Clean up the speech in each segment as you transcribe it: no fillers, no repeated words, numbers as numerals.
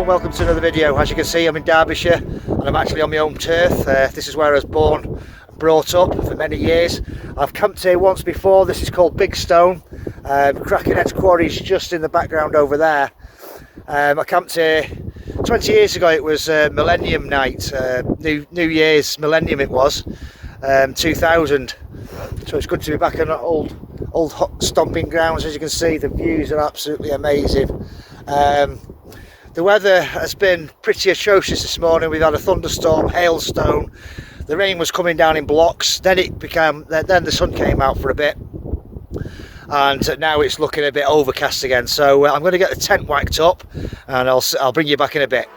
and welcome to another video. As you can see, I'm in Derbyshire and I'm actually on my home turf. This is where I was born and brought up for many years. I've camped here once before. This is called Bigstone. Cracken quarry is just in the background over there. I camped here 20 years ago. It was Millennium Night, New Year's Millennium it was, 2000. So it's good to be back on old hot stomping grounds. As you can see, the views are absolutely amazing. The weather has been pretty atrocious this morning. We've had a thunderstorm, hailstone. The rain was coming down in blocks. Then the sun came out for a bit, and now it's looking a bit overcast again. So I'm going to get the tent whacked up, and I'll bring you back in a bit.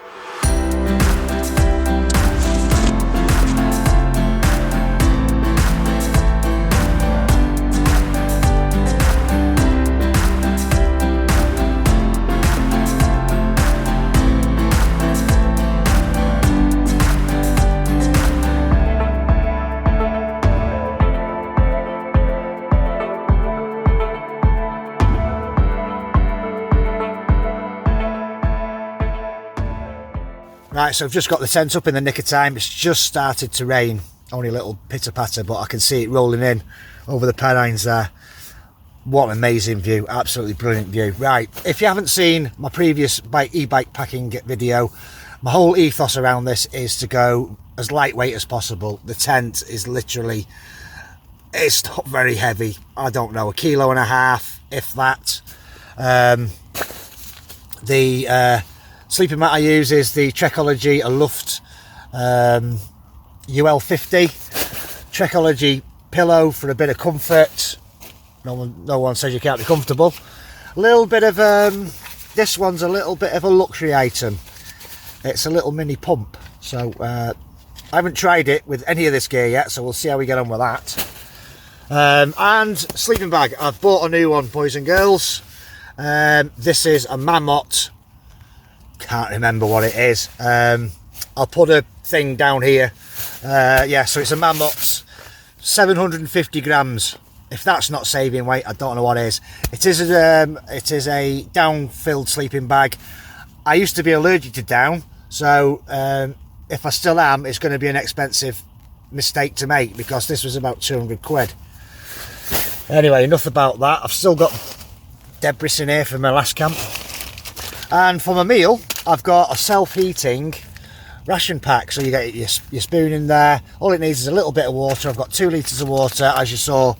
Right, so I've just got the tent up in the nick of time. It's just started to rain, only a little pitter patter, but I can see it rolling in over the Pennines there. What an amazing view, absolutely brilliant view. Right, if you haven't seen my previous e-bike packing video, my whole ethos around this is to go as lightweight as possible. The tent is literally, it's not very heavy. I don't know, 1.5 kilos, if that. Sleeping mat I use is the Trekology Luft UL50 Trekology pillow for a bit of comfort. No one says you can't be comfortable. A little bit of this one's a little bit of a luxury item. It's a little mini pump. So I haven't tried it with any of this gear yet, so we'll see how we get on with that. And sleeping bag. I've bought a new one, boys and girls. This is a Mammoth. Can't remember what it is. I'll put a thing down here. Yeah, so it's a Mammoth, 750 grams. If that's not saving weight, I don't know what is. It is a down-filled sleeping bag. I used to be allergic to down, so if I still am, it's going to be an expensive mistake to make, because this was about 200 quid. Anyway, enough about that. I've still got debris in here from my last camp. And for my meal, I've got a self-heating ration pack. So you get your spoon in there. All it needs is a little bit of water. I've got 2 litres of water. As you saw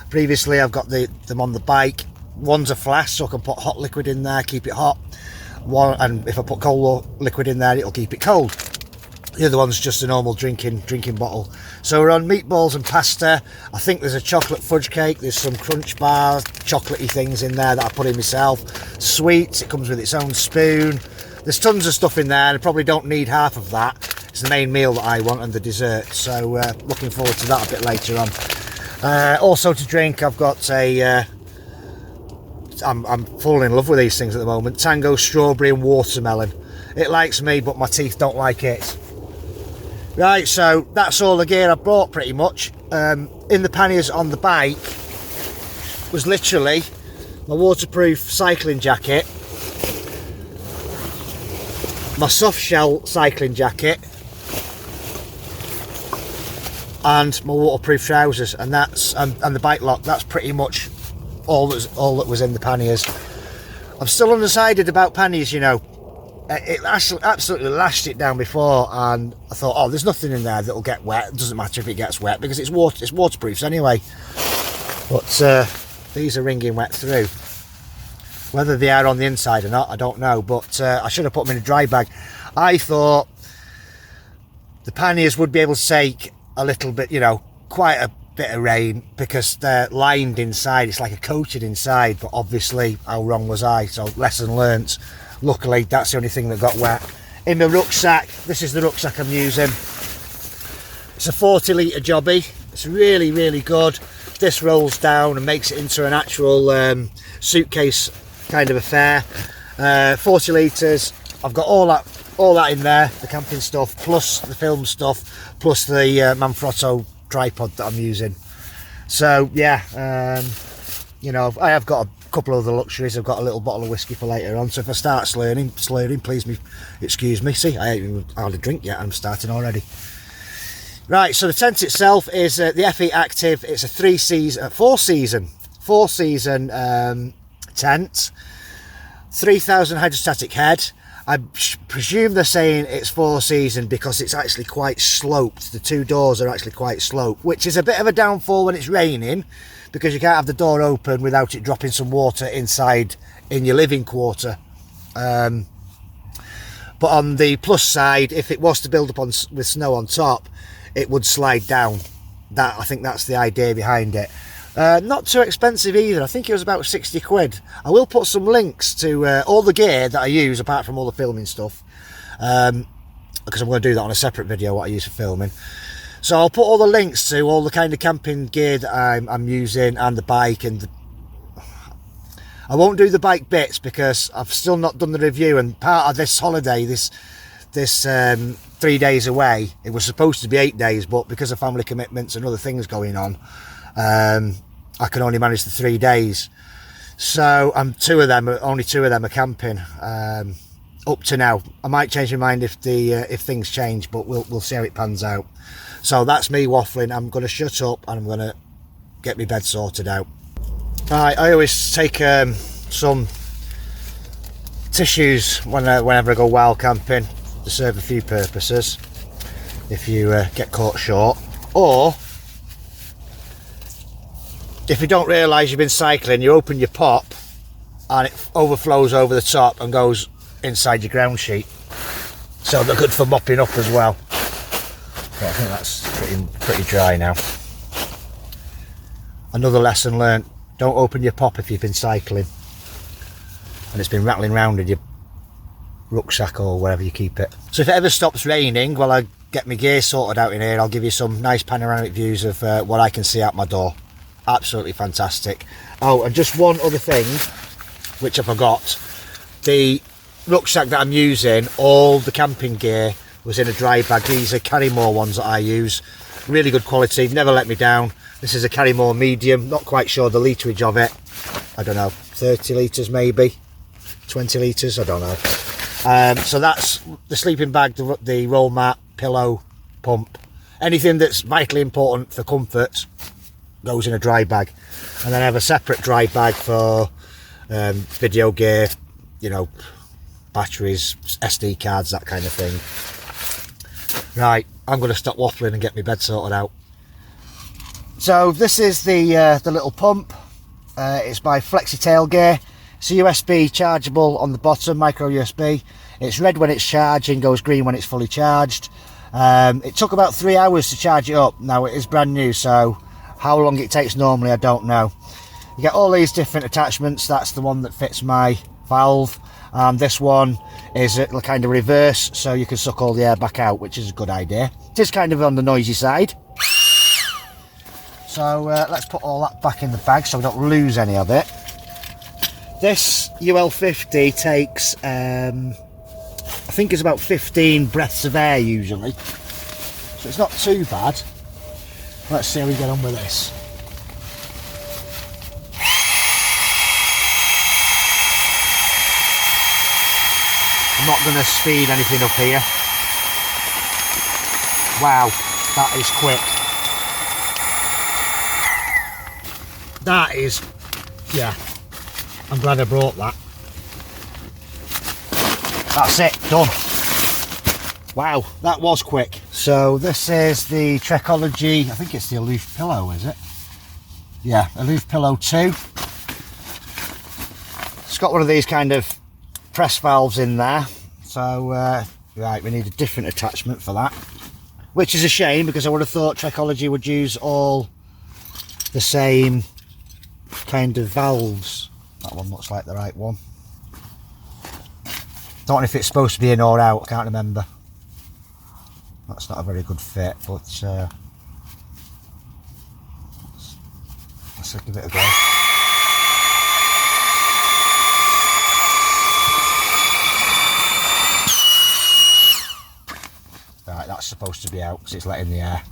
previously, I've got them on the bike. One's a flask, so I can put hot liquid in there, keep it hot. And if I put cold liquid in there, it'll keep it cold. The other one's just a normal drinking bottle. So we're on meatballs and pasta. I think there's a chocolate fudge cake. There's some crunch bars, chocolatey things in there that I put in myself. Sweets, it comes with its own spoon. There's tons of stuff in there, and I probably don't need half of that. It's the main meal that I want and the dessert. So looking forward to that a bit later on. Also to drink, I've got a... I'm falling in love with these things at the moment. Tango strawberry and watermelon. It likes me, but my teeth don't like it. Right, so that's all the gear I brought pretty much. In the panniers on the bike was literally my waterproof cycling jacket, my soft shell cycling jacket, and my waterproof trousers, and and the bike lock. That's pretty much all that was in the panniers. I'm still undecided about panniers, you know. It absolutely lashed it down before, and I thought, oh, there's nothing in there that'll get wet. It doesn't matter if it gets wet, because it's waterproof anyway. But these are wringing wet through. Whether they are on the inside or not, I don't know. But I should have put them in a dry bag. I thought the panniers would be able to take a little bit, you know, quite a bit of rain, because they're lined inside. It's like a coated inside. But obviously, how wrong was I? So lesson learnt. Luckily, that's the only thing that got wet. In the rucksack, this is the rucksack I'm using. It's a 40 litre jobby. It's really, really good. This rolls down and makes it into an actual suitcase kind of affair. 40 litres. I've got all that in there, the camping stuff, plus the film stuff, plus the Manfrotto tripod that I'm using. So yeah, you know, I have got couple of other luxuries. I've got a little bottle of whiskey for later on, so if I start slurring, excuse me. See, I ain't even had a drink yet, I'm starting already. Right, so the tent itself is the FE Active. It's a four season tent, 3,000 hydrostatic head. I presume they're saying it's 4 season because it's actually quite sloped. The 2 doors are actually quite sloped, which is a bit of a downfall when it's raining, because you can't have the door open without it dropping some water inside in your living quarter. But on the plus side, if it was to build up with snow on top, it would slide down. I think that's the idea behind it. Not too expensive either. I think it was about 60 quid. I will put some links to all the gear that I use, apart from all the filming stuff, because I'm going to do that on a separate video, what I use for filming. So I'll put all the links to all the kind of camping gear that I'm using, and the bike, and I won't do the bike bits because I've still not done the review, and part of this holiday, this 3 days away, it was supposed to be 8 days, but because of family commitments and other things going on, I can only manage the 3 days. So only 2 of them are camping up to now. I might change my mind if things change, but we'll see how it pans out. So that's me waffling. I'm going to shut up and I'm going to get my bed sorted out. Right, I always take some tissues whenever I go wild camping to serve a few purposes if you get caught short, or if you don't realise you've been cycling, you open your pop and it overflows over the top and goes inside your ground sheet, so they're good for mopping up as well. But I think that's pretty dry now. Another lesson learnt: don't open your pop if you've been cycling and it's been rattling around in your rucksack or wherever you keep it. So if it ever stops raining while I get my gear sorted out in here, I'll give you some nice panoramic views of what I can see out my door. Absolutely fantastic. Oh, and just one other thing which I forgot: the rucksack that I'm using, all the camping gear was in a dry bag. These are Carrymore ones that I use, really good quality, never let me down. This is a Carrymore medium, not quite sure the litrage of it, I don't know, 30 litres maybe, 20 litres, I don't know. So that's the sleeping bag, the roll mat, pillow, pump, anything that's vitally important for comfort goes in a dry bag. And then I have a separate dry bag for video gear, you know, batteries, SD cards, that kind of thing. Right, I'm going to stop waffling and get my bed sorted out. So this is the little pump. It's by Flexi Tail Gear. It's a USB chargeable on the bottom, micro USB. It's red when it's charging, goes green when it's fully charged. It took about 3 hours to charge it up. Now it is brand new, so how long it takes normally I don't know. You get all these different attachments. That's the one that fits my valve. This one is a kind of reverse, so you can suck all the air back out, which is a good idea. It is kind of on the noisy side. So let's put all that back in the bag so we don't lose any of it. This UL50 takes, I think it's about 15 breaths of air usually. So it's not too bad. Let's see how we get on with this. I'm not going to speed anything up here. Wow, that is quick. That is, yeah, I'm glad I brought that. That's it, done. Wow, that was quick. So this is the Trekology, I think it's the Aloof Pillow, is it? Yeah, Aloof Pillow 2. It's got one of these kind of press valves in there. So, right, we need a different attachment for that. Which is a shame, because I would have thought Trekology would use all the same kind of valves. That one looks like the right one. Don't know if it's supposed to be in or out, I can't remember. That's not a very good fit, but let's give it a go. Right, that's supposed to be out because it's letting the air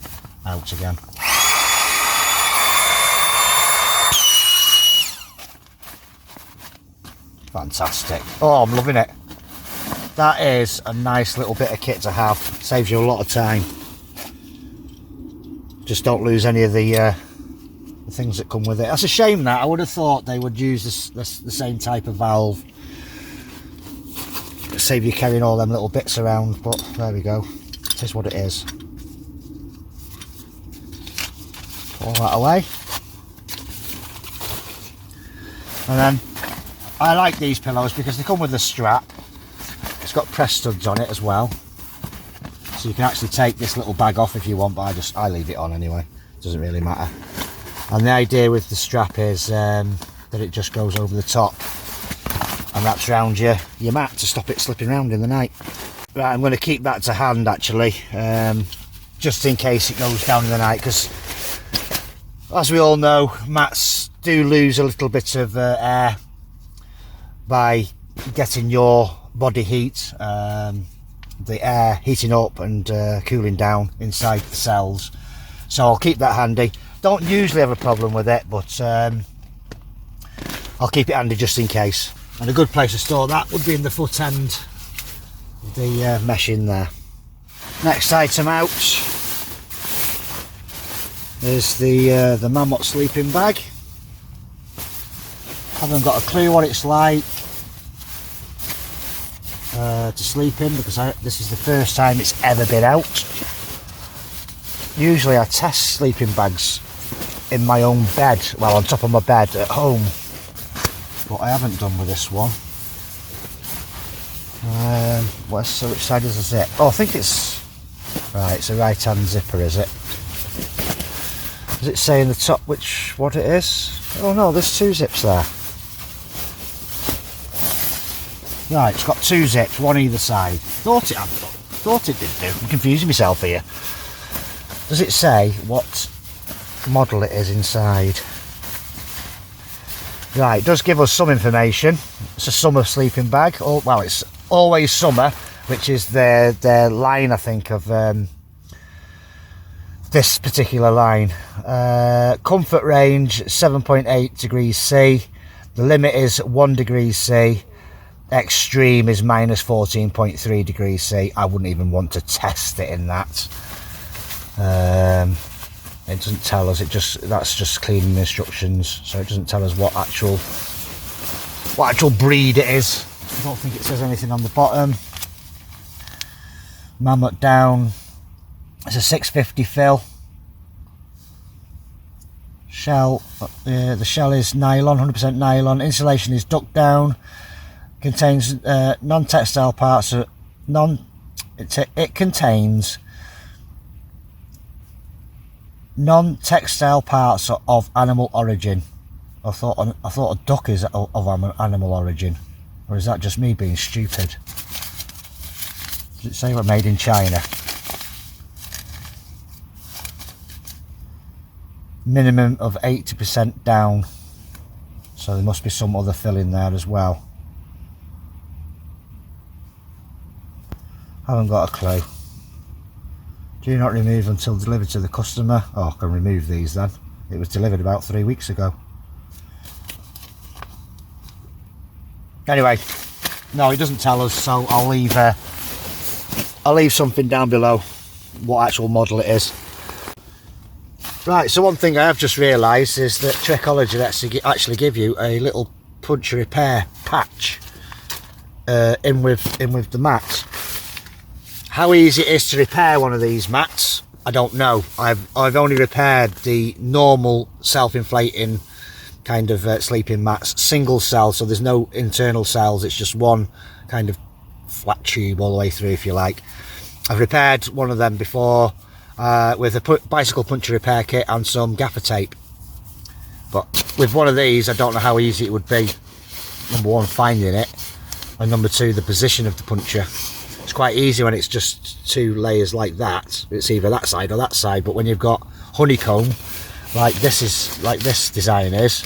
out again. Fantastic. Oh, I'm loving it. That is a nice little bit of kit to have. Saves you a lot of time. Just don't lose any of the things that come with it. That's a shame that. I would have thought they would use the same type of valve. Save you carrying all them little bits around, but there we go. It is what it is. Pull that away. And then I like these pillows because they come with a strap. It's got press studs on it as well, so you can actually take this little bag off if you want, but I leave it on anyway. It doesn't really matter. And the idea with the strap is that it just goes over the top and wraps around your mat to stop it slipping around in the night. Right, I'm going to keep that to hand actually, just in case it goes down in the night, because as we all know, mats do lose a little bit of air by getting your body heat, the air heating up and cooling down inside the cells. So I'll keep that handy. Don't usually have a problem with it, but I'll keep it handy just in case. And a good place to store that would be in the foot end of the mesh in there. Next item out is the Mammoth sleeping bag. Haven't got a clue what it's like to sleep in, because this is the first time it's ever been out. Usually I test sleeping bags in my own bed, well, on top of my bed at home, but I haven't done with this one. Which side is the zip? Oh, I think it's right. It's a right hand zipper, is it? Does it say in the top what it is? Oh no, there's two zips there. Right, it's got two zips, one either side. Thought it did do. I'm confusing myself here. Does it say what model it is inside? Right, it does give us some information. It's a summer sleeping bag. Oh, well, it's always summer, which is their line, I think, of this particular line. Comfort range 7.8 degrees C. The limit is 1 degree C. Extreme is minus 14.3 degrees C. I wouldn't even want to test it in that. It doesn't tell us. That's just cleaning instructions, so it doesn't tell us what actual breed it is. I don't think it says anything on the bottom. Mammoth down. It's a 650 fill. Shell. The shell is nylon, 100% nylon. Insulation is duck down. Contains non-textile parts. It contains non-textile parts of animal origin. I thought a duck is of animal origin, or is that just me being stupid? Does it say we're made in China? Minimum of 80% down, so there must be some other fill in there as well. Haven't got a clue. Do not remove until delivered to the customer. Oh, I can remove these then. It was delivered about 3 weeks ago. Anyway, no, it doesn't tell us, so I'll leave something down below what actual model it is. Right, so one thing I have just realised is that Trekology actually give you a little puncture repair patch in with the mat. How easy it is to repair one of these mats, I don't know. I've only repaired the normal self-inflating kind of sleeping mats, single cell, so there's no internal cells, it's just one kind of flat tube all the way through, if you like. I've repaired one of them before with a bicycle puncture repair kit and some gaffer tape, but with one of these I don't know how easy it would be. Number one, finding it, and number two, the position of the puncture. It's quite easy when it's just two layers like that. It's either that side or that side, but when you've got honeycomb like this design is,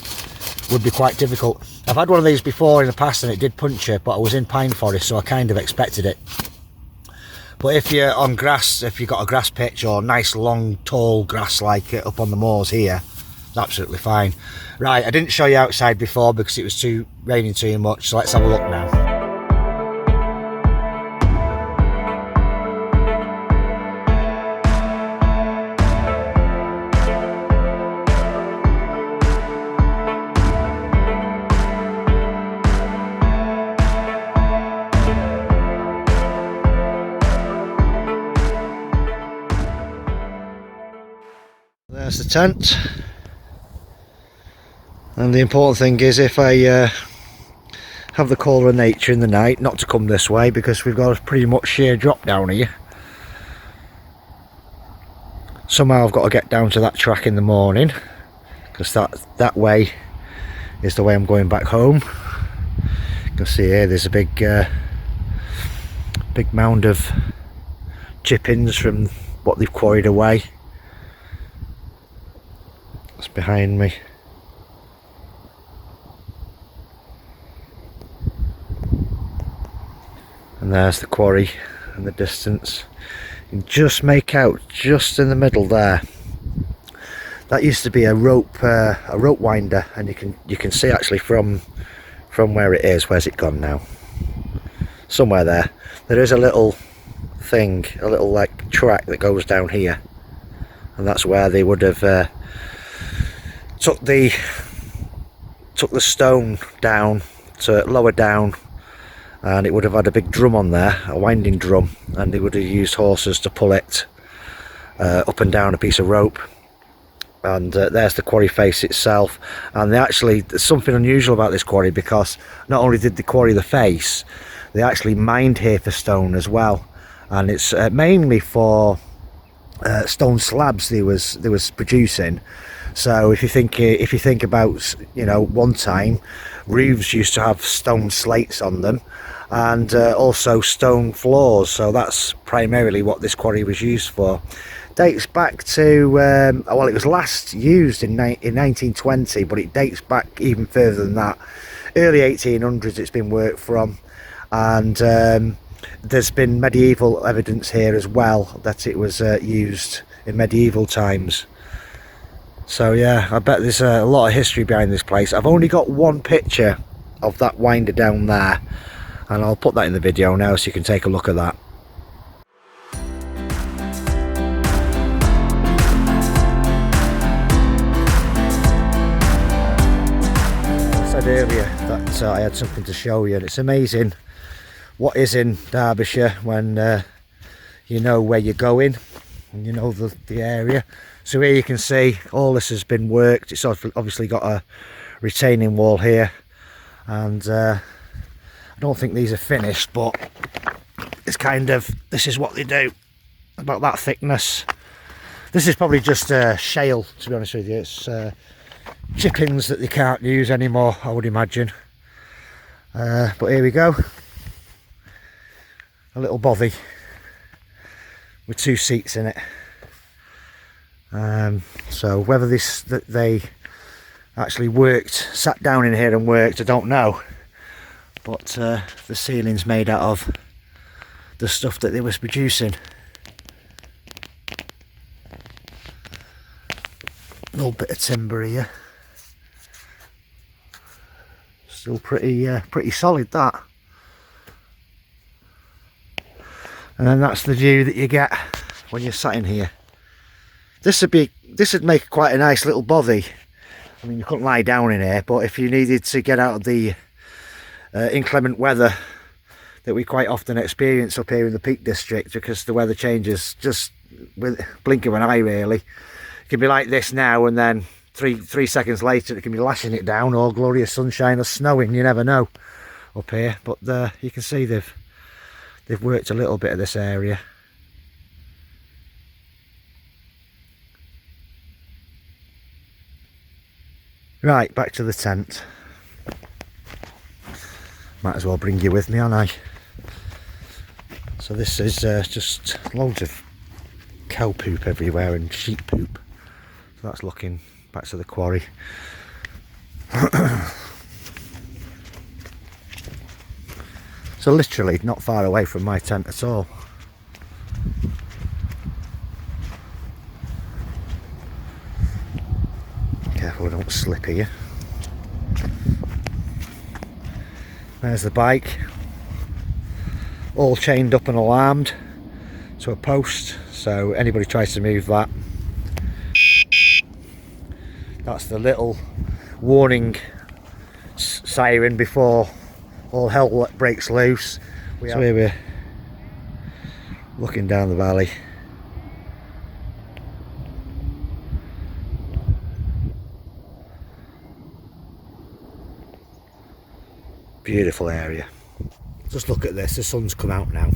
would be quite difficult. I've had one of these before in the past and it did puncture, but I was in pine forest, so I kind of expected it. But if you're on grass, if you've got a grass pitch or nice long tall grass like up on the moors here, absolutely fine. Right, I didn't show you outside before because it was raining too much, so let's have a look now. There's the tent, and the important thing is, if I have the call of nature in the night, not to come this way because we've got a pretty much sheer drop down here. Somehow I've got to get down to that track in the morning because that way is the way I'm going back home. You can see here there's a big mound of chippings from what they've quarried away. That's behind me. And there's the quarry in the distance. You can just make out just in the middle there. That used to be a rope winder, and you can see actually from where it is. Where's it gone now? Somewhere there. There is a little thing, a little like track that goes down here, and that's where they would have took the stone down to lower down, and it would have had a big drum on there, a winding drum, and they would have used horses to pull it up and down a piece of rope. And there's the quarry face itself. And there's something unusual about this quarry, because not only did they quarry the face, they actually mined here for stone as well, and it's mainly for stone slabs they was producing. So if you think about, you know, one time roofs used to have stone slates on them, and also stone floors, so that's primarily what this quarry was used for. Dates back to well, it was last used in 1920, but it dates back even further than that. Early 1800s it's been worked from, and there's been medieval evidence here as well that it was used in medieval times. So yeah, I bet there's a lot of history behind this place. I've only got one picture of that winder down there, and I'll put that in the video now so you can take a look at that. I said earlier that I had something to show you, and it's amazing what is in Derbyshire when you know where you're going and you know the area. So here you can see all this has been worked. It's obviously got a retaining wall here, and I don't think these are finished, but it's kind of, this is what they do, about that thickness. This is probably just shale, to be honest with you. It's chippings that they can't use anymore, I would imagine. But here we go, a little bothy with 2 seats in it. So whether that they actually sat down in here and worked, I don't know, but the ceiling's made out of the stuff that they was producing. A little bit of timber here, still pretty solid, that. And then that's the view that you get when you're sat in here. This would make quite a nice little bothy. I mean, you couldn't lie down in here, but if you needed to get out of the inclement weather that we quite often experience up here in the Peak District, because the weather changes just with blink of an eye really. It can be like this now, and then three seconds later it can be lashing it down, or glorious sunshine or snowing, you never know up here. But you can see they've worked a little bit of this area. Right, back to the tent. Might as well bring you with me, aren't I? So this is just loads of cow poop everywhere and sheep poop. So that's looking back to the quarry. So literally not far away from my tent at all. Careful I don't slip here. There's the bike, all chained up and alarmed to a post, so anybody tries to move that, that's the little warning siren before all hell breaks loose. So here we're looking down the valley. Beautiful area. Just look at this, the sun's come out now.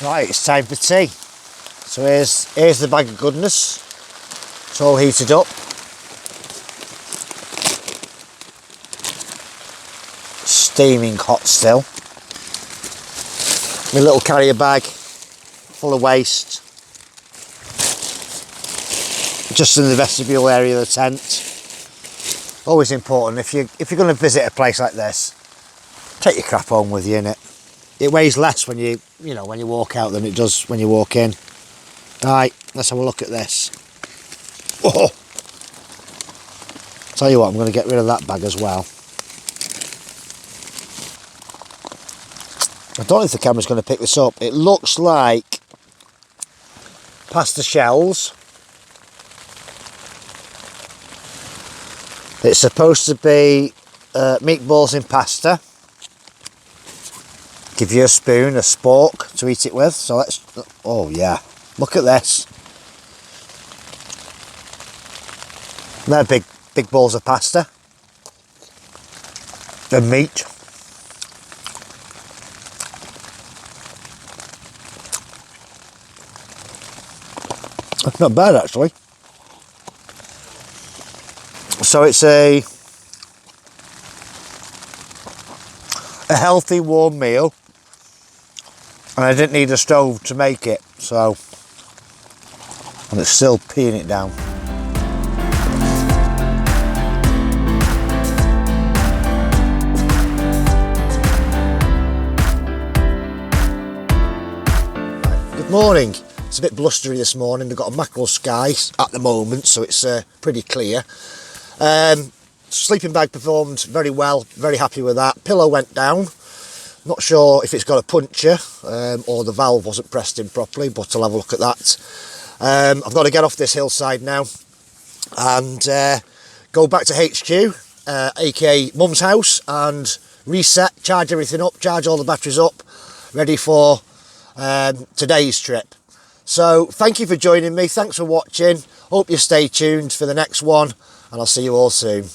Right, it's time for tea. So here's the bag of goodness. It's all heated up. Steaming hot still. My little carrier bag full of waste. Just in the vestibule area of the tent. Always important if you're going to visit a place like this, take your crap home with you, innit? It weighs less when you walk out than it does when you walk in. Right, let's have a look at this. Oh! Tell you what, I'm going to get rid of that bag as well. I don't know if the camera's going to pick this up. It looks like pasta shells. It's supposed to be meatballs in pasta. Give you a spoon, a spork to eat it with. So let's, oh yeah, look at this. They're big balls of pasta. The meat. That's not bad actually. So it's a healthy warm meal. And I didn't need a stove to make it, so, and it's still peeing it down. Good morning. It's a bit blustery this morning. We've got a mackerel sky at the moment, so it's pretty clear. Sleeping bag performed very well, very happy with that. Pillow went down. Not sure if it's got a puncture or the valve wasn't pressed in properly, but I'll have a look at that. I've got to get off this hillside now and go back to HQ, aka Mum's house, and reset, charge everything up, charge all the batteries up, ready for today's trip. So thank you for joining me, thanks for watching, hope you stay tuned for the next one, and I'll see you all soon.